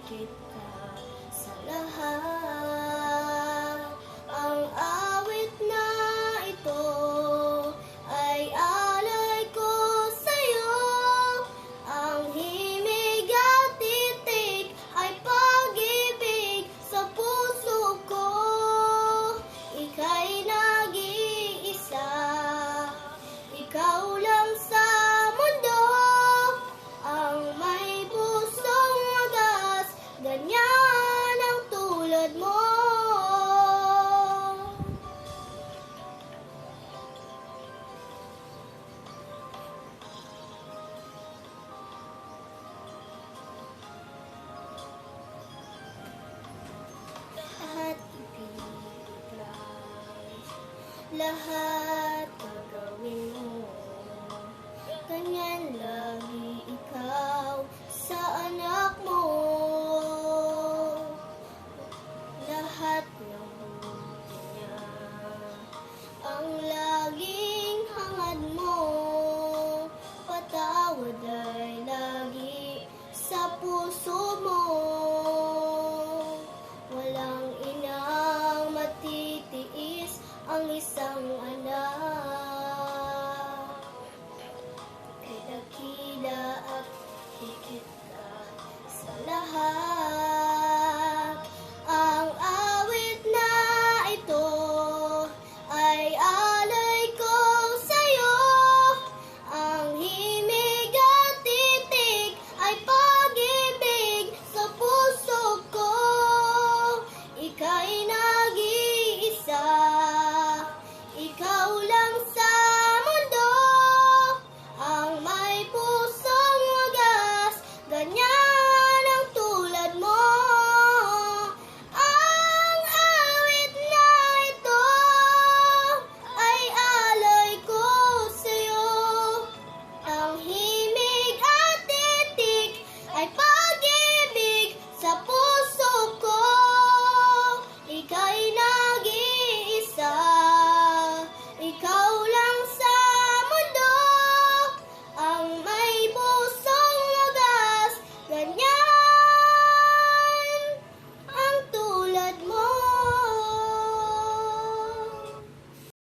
higit ka sa lahat. Ang awit na ito ay alay ko sa'yo. Ang himig at titik ay pag-ibig sa puso ko. Ika'y nag-iisa, ikaw lang sa mundo, ang may pusong wagas, ganyan ang tulad mo. Lahat ibigay, lahat gagawin mo, ganyan lagi ikaw sa anak mo. Lahat ng buti niya ang laging hangad mo, patawad ay lagi sa puso mo. Walang inang matitiis ang isang anak. Kay dakila at higit ka sa lahat.